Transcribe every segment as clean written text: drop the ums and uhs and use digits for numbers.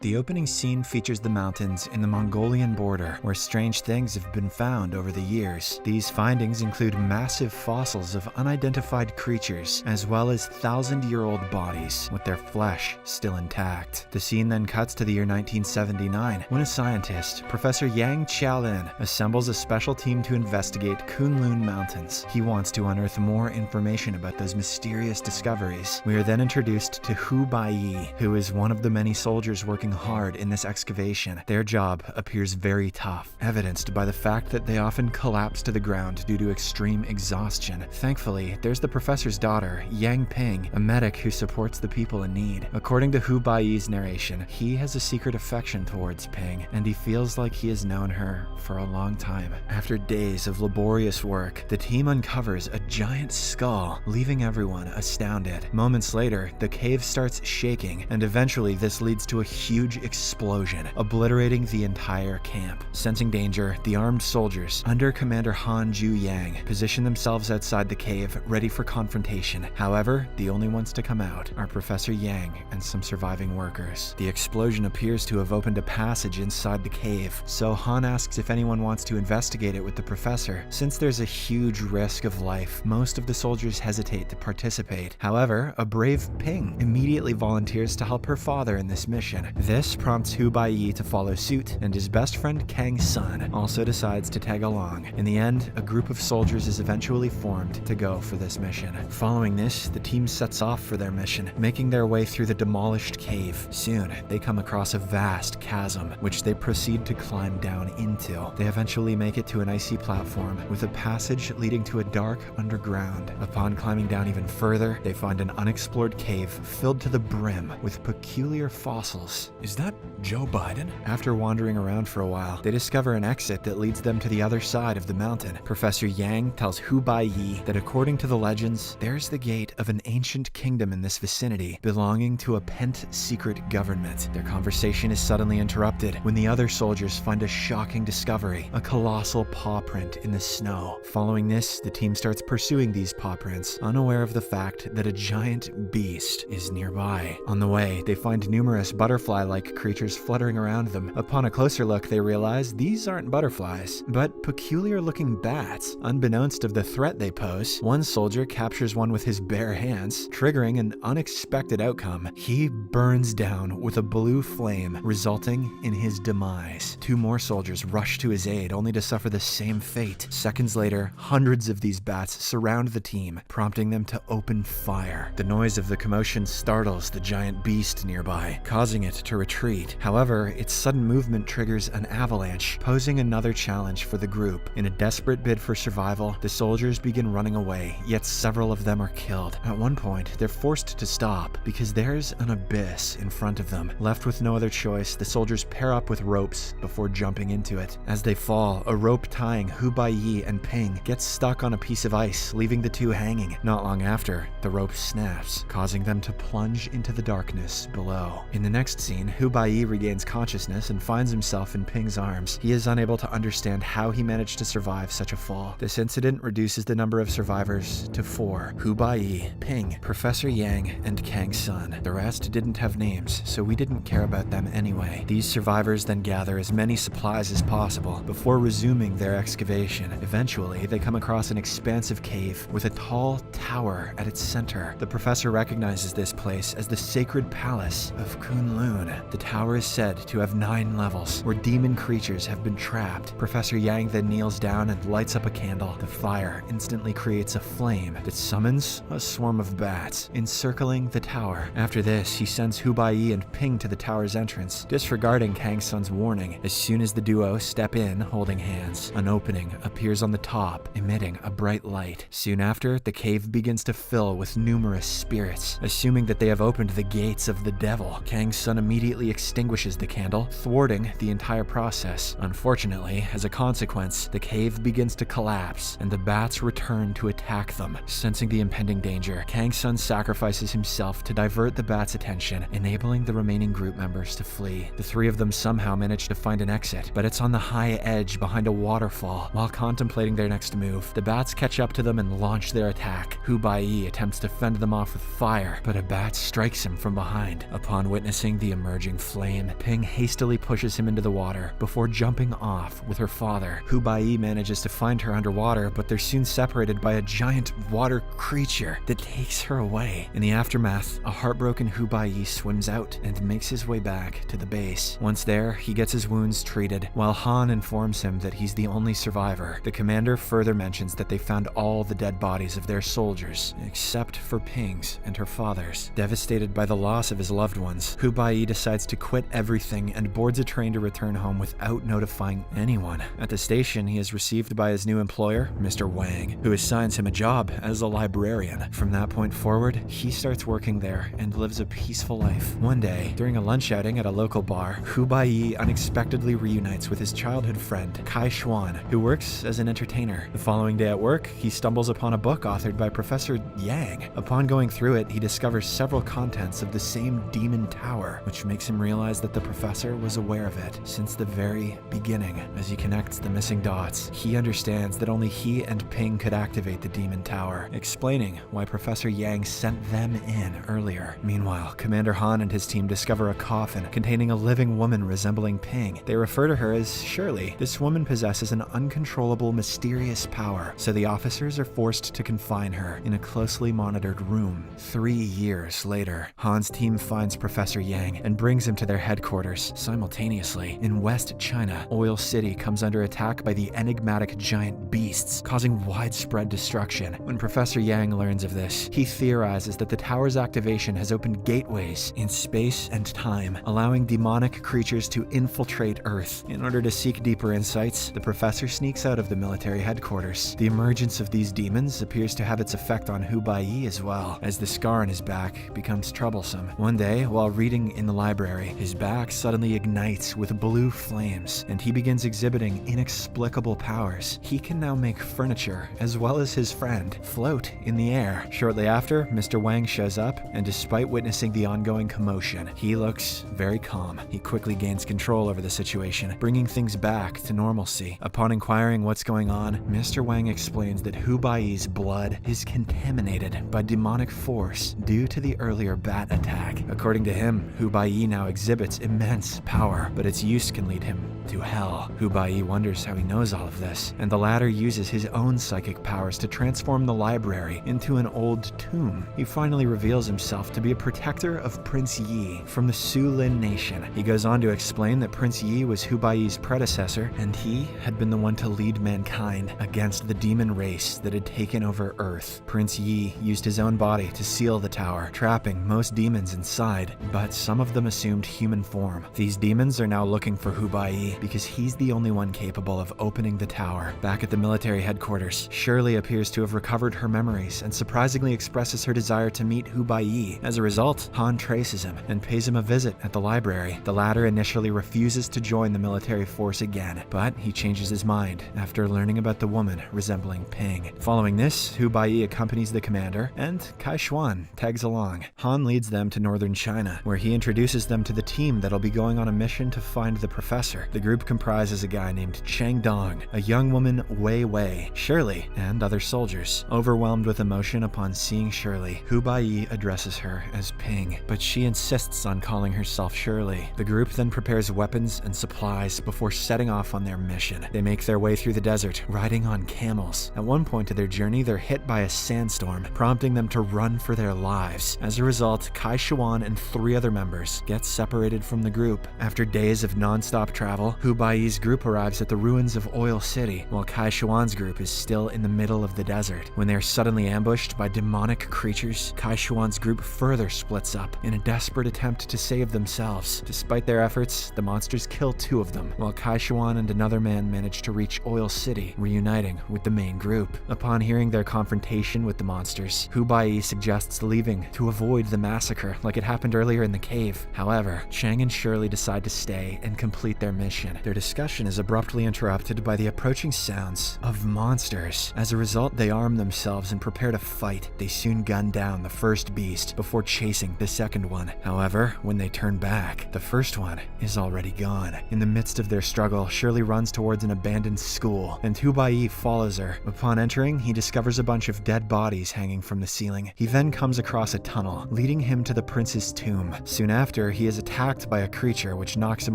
The opening scene features the mountains in the Mongolian border, where strange things have been found over the years. These findings include massive fossils of unidentified creatures, as well as thousand-year-old bodies, with their flesh still intact. The scene then cuts to the year 1979, when a scientist, Professor Yang Qiaolin, assembles a special team to investigate Kunlun Mountains. He wants to unearth more information about those mysterious discoveries. We are then introduced to Hu Baiyi, who is one of the many soldiers working hard in this excavation. Their job appears very tough, evidenced by the fact that they often collapse to the ground due to extreme exhaustion. Thankfully, there's the professor's daughter, Yang Ping, a medic who supports the people in need. According to Hu Baiyi's narration, he has a secret affection towards Ping, and he feels like he has known her for a long time. After days of laborious work, the team uncovers a giant skull, leaving everyone astounded. Moments later, the cave starts shaking, and eventually this leads to a huge explosion, obliterating the entire camp. Sensing danger, the armed soldiers, under Commander Han Ju-yang, position themselves outside the cave, ready for confrontation. However, the only ones to come out are Professor Yang and some surviving workers. The explosion appears to have opened a passage inside the cave, so Han asks if anyone wants to investigate it with the professor. Since there's a huge risk of life, most of the soldiers hesitate to participate. However, a brave Ping immediately volunteers to help her father in this mission. This prompts Hu Baiyi to follow suit, and his best friend Kang Sun also decides to tag along. In the end, a group of soldiers is eventually formed to go for this mission. Following this, the team sets off for their mission, making their way through the demolished cave. Soon, they come across a vast chasm, which they proceed to climb down into. They eventually make it to an icy platform, with a passage leading to a dark underground. Upon climbing down even further, they find an unexplored cave filled to the brim with peculiar fossils. Is that Joe Biden? After wandering around for a while, they discover an exit that leads them to the other side of the mountain. Professor Yang tells Hu Baiyi that according to the legends, there's the gate of an ancient kingdom in this vicinity, belonging to a pent secret government. Their conversation is suddenly interrupted when the other soldiers find a shocking discovery, a colossal paw print in the snow. Following this, the team starts pursuing these paw prints, unaware of the fact that a giant beast is nearby. On the way, they find numerous butterfly-like creatures fluttering around them. Upon a closer look, they realize these aren't butterflies, but peculiar-looking bats. Unbeknownst of the threat they pose, one soldier captures one with his bare hands, triggering an unexpected outcome. He burns down with a blue flame, resulting in his demise. Two more soldiers rush to his aid, only to suffer the same fate. Seconds later, hundreds of these bats surround the team, prompting them to open fire. The noise of the commotion startles the giant beast nearby, causing it to retreat. However, its sudden movement triggers an avalanche, posing another challenge for the group. In a desperate bid for survival, the soldiers begin running away, yet several of them are killed. At one point, they're forced to stop because there's an abyss in front of them. Left with no other choice, the soldiers pair up with ropes before jumping into it. As they fall, a rope tying Hu Baiyi and Ping gets stuck on a piece of ice, leaving the two hanging. Not long after, the rope snaps, causing them to plunge into the darkness below. In the next scene, Hu Baiyi regains consciousness and finds himself in Ping's arms. He is unable to understand how he managed to survive such a fall. This incident reduces the number of survivors to 4: Hu Baiyi, Ping, Professor Yang, and Kang Sun. The rest didn't have names, so we didn't care about them anyway. These survivors then gather as many supplies as possible before resuming their excavation. Eventually, they come across an expansive cave with a tall tower at its center. The professor recognizes this place as the Sacred Palace of Kunlun. The tower is said to have 9 levels, where demon creatures have been trapped. Professor Yang then kneels down and lights up a candle. The fire instantly creates a flame that summons a swarm of bats, encircling the tower. After this, he sends Hu Baiyi and Ping to the tower's entrance, disregarding Kang Sun's warning. As soon as the duo step in, holding hands, an opening appears on the top, emitting a bright light. Soon after, the cave begins to fill with numerous spirits. Assuming that they have opened the gates of the devil, Kang Sun immediately extinguishes the candle, thwarting the entire process. Unfortunately, as a consequence, the cave begins to collapse, and the bats return to attack them. Sensing the impending danger, Kang Sun sacrifices himself to divert the bats' attention, enabling the remaining group members to flee. The 3 of them somehow manage to find an exit, but it's on the high edge behind a waterfall. While contemplating their next move, the bats catch up to them and launch their attack. Hu Baiyi attempts to fend them off with fire, but a bat strikes him from behind. Upon witnessing the emergence emerging flame. Ping hastily pushes him into the water before jumping off with her father. Hu Baiyi manages to find her underwater, but they're soon separated by a giant water creature that takes her away. In the aftermath, a heartbroken Hu Baiyi swims out and makes his way back to the base. Once there, he gets his wounds treated, while Han informs him that he's the only survivor. The commander further mentions that they found all the dead bodies of their soldiers, except for Ping's and her father's. Devastated by the loss of his loved ones, Hu Baiyi decides to quit everything and boards a train to return home without notifying anyone. At the station, he is received by his new employer, Mr. Wang, who assigns him a job as a librarian. From that point forward, he starts working there and lives a peaceful life. One day, during a lunch outing at a local bar, Hu Baiyi unexpectedly reunites with his childhood friend, Kai Xuan, who works as an entertainer. The following day at work, he stumbles upon a book authored by Professor Yang. Upon going through it, he discovers several contents of the same demon tower, which makes him realize that the professor was aware of it since the very beginning. As he connects the missing dots, he understands that only he and Ping could activate the demon tower, explaining why Professor Yang sent them in earlier. Meanwhile, Commander Han and his team discover a coffin containing a living woman resembling Ping. They refer to her as Shirley. This woman possesses an uncontrollable, mysterious power, so the officers are forced to confine her in a closely monitored room. 3 years later, Han's team finds Professor Yang and brings him to their headquarters. Simultaneously, in West China, Oil City comes under attack by the enigmatic giant beasts, causing widespread destruction. When Professor Yang learns of this, he theorizes that the tower's activation has opened gateways in space and time, allowing demonic creatures to infiltrate Earth. In order to seek deeper insights, the professor sneaks out of the military headquarters. The emergence of these demons appears to have its effect on Hu Baiyi as well, as the scar on his back becomes troublesome. One day, while reading in the library, his back suddenly ignites with blue flames, and he begins exhibiting inexplicable powers. He can now make furniture, as well as his friend, float in the air. Shortly after, Mr. Wang shows up, and despite witnessing the ongoing commotion, he looks very calm. He quickly gains control over the situation, bringing things back to normalcy. Upon inquiring what's going on, Mr. Wang explains that Hu Baiyi's blood is contaminated by demonic force due to the earlier bat attack. According to him, Hu Baiyi now exhibits immense power, but its use can lead him to hell. Hu Baiyi wonders how he knows all of this, and the latter uses his own psychic powers to transform the library into an old tomb. He finally reveals himself to be a protector of Prince Yi from the Sulin nation. He goes on to explain that Prince Yi was Hu Baiyi's predecessor, and he had been the one to lead mankind against the demon race that had taken over Earth. Prince Yi used his own body to seal the tower, trapping most demons inside, but some of them assumed human form. These demons are now looking for Hu Baiyi because he's the only one capable of opening the tower. Back at the military headquarters, Shirley appears to have recovered her memories and surprisingly expresses her desire to meet Hu Baiyi. As a result, Han traces him and pays him a visit at the library. The latter initially refuses to join the military force again, but he changes his mind after learning about the woman resembling Ping. Following this, Hu Baiyi accompanies the commander, and Kai Xuan tags along. Han leads them to northern China, where he introduces them to the team that'll be going on a mission to find the professor. The group comprises a guy named Chang Dong, a young woman Wei Wei, Shirley, and other soldiers. Overwhelmed with emotion upon seeing Shirley, Hu Baiyi addresses her as Ping, but she insists on calling herself Shirley. The group then prepares weapons and supplies before setting off on their mission. They make their way through the desert, riding on camels. At one point of their journey, they're hit by a sandstorm, prompting them to run for their lives. As a result, Kai Xuan and 3 other members get separated from the group. After days of non-stop travel, Hu Baiyi's group arrives at the ruins of Oil City, while Kai Xuan's group is still in the middle of the desert. When they are suddenly ambushed by demonic creatures, Kai Xuan's group further splits up in a desperate attempt to save themselves. Despite their efforts, the monsters kill 2 of them, while Kai Xuan and another man manage to reach Oil City, reuniting with the main group. Upon hearing their confrontation with the monsters, Hu Baiyi suggests leaving to avoid the massacre like it happened earlier in the cave. However, Chang and Shirley decide to stay and complete their mission. Their discussion is abruptly interrupted by the approaching sounds of monsters. As a result, they arm themselves and prepare to fight. They soon gun down the first beast before chasing the second one. However, when they turn back, the first one is already gone. In the midst of their struggle, Shirley runs towards an abandoned school, and Hu Baiyi follows her. Upon entering, he discovers a bunch of dead bodies hanging from the ceiling. He then comes across a tunnel, leading him to the prince's tomb. Soon after, After he is attacked by a creature which knocks him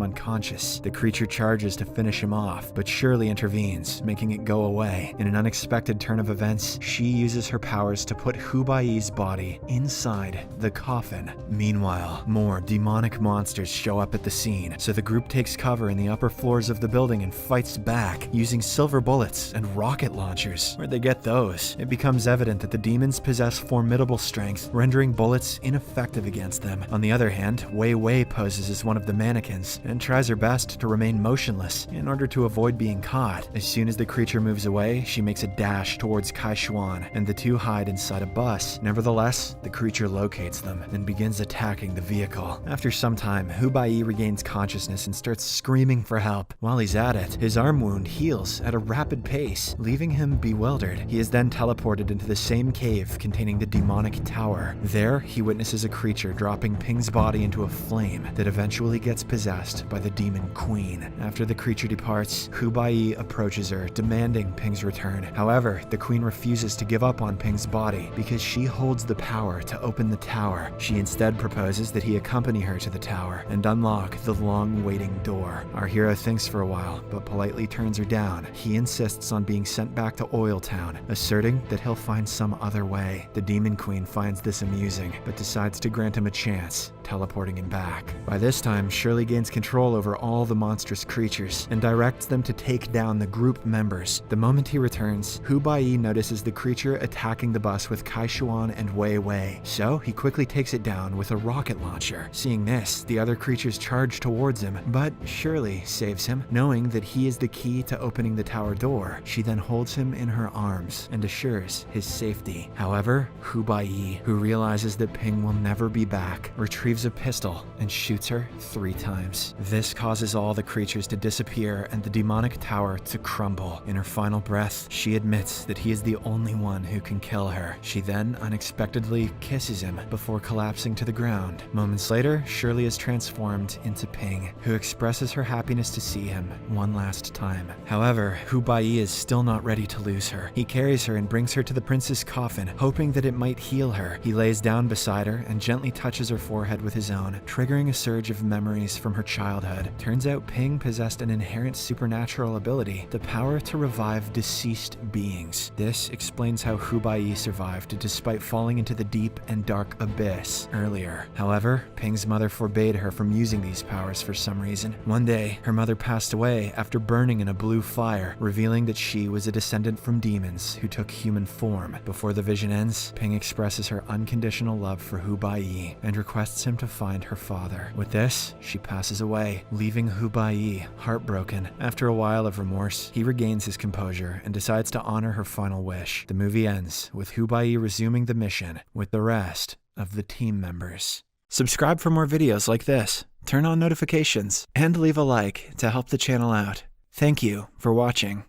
unconscious, the creature charges to finish him off, but Shirley intervenes, making it go away. In an unexpected turn of events, she uses her powers to put Hubai's body inside the coffin. Meanwhile, more demonic monsters show up at the scene, so the group takes cover in the upper floors of the building and fights back, using silver bullets and rocket launchers. Where'd they get those? It becomes evident that the demons possess formidable strength, rendering bullets ineffective against them. On the other hand, Wei Wei poses as one of the mannequins and tries her best to remain motionless in order to avoid being caught. As soon as the creature moves away, she makes a dash towards Kai Xuan, and the two hide inside a bus. Nevertheless, the creature locates them and begins attacking the vehicle. After some time, Hubai regains consciousness and starts screaming for help. While he's at it, his arm wound heals at a rapid pace, leaving him bewildered. He is then teleported into the same cave containing the demonic tower. There, he witnesses a creature dropping Ping's body into a flame that eventually gets possessed by the demon queen. After the creature departs, Hubai approaches her, demanding Ping's return. However, the queen refuses to give up on Ping's body because she holds the power to open the tower. She instead proposes that he accompany her to the tower and unlock the long-waiting door. Our hero thinks for a while, but politely turns her down. He insists on being sent back to Oil Town, asserting that he'll find some other way. The demon queen finds this amusing, but decides to grant him a chance, teleporting him back. By this time, Shirley gains control over all the monstrous creatures and directs them to take down the group members. The moment he returns, Hubai notices the creature attacking the bus with Kai Xuan and Wei Wei, so he quickly takes it down with a rocket launcher. Seeing this, the other creatures charge towards him, but Shirley saves him. Knowing that he is the key to opening the tower door, she then holds him in her arms and assures his safety. However, Hubai, who realizes that Ping will never be back, retrieves a pistol and shoots her 3 times. This causes all the creatures to disappear and the demonic tower to crumble. In her final breath, she admits that he is the only one who can kill her. She then unexpectedly kisses him before collapsing to the ground. Moments later, Shirley is transformed into Ping, who expresses her happiness to see him one last time. However, Hubai is still not ready to lose her. He carries her and brings her to the prince's coffin, hoping that it might heal her. He lays down beside her and gently touches her forehead with his own, triggering a surge of memories from her childhood. Turns out Ping possessed an inherent supernatural ability, the power to revive deceased beings. This explains how Hubai survived despite falling into the deep and dark abyss earlier. However, Ping's mother forbade her from using these powers for some reason. One day, her mother passed away after burning in a blue fire, revealing that she was a descendant from demons who took human form. Before the vision ends, Ping expresses her unconditional love for Hubai and requests him to find her father. With this, she passes away, leaving Hubai heartbroken. After a while of remorse, he regains his composure and decides to honor her final wish. The movie ends with Hubai resuming the mission with the rest of the team members. Subscribe for more videos like this, turn on notifications, and leave a like to help the channel out. Thank you for watching.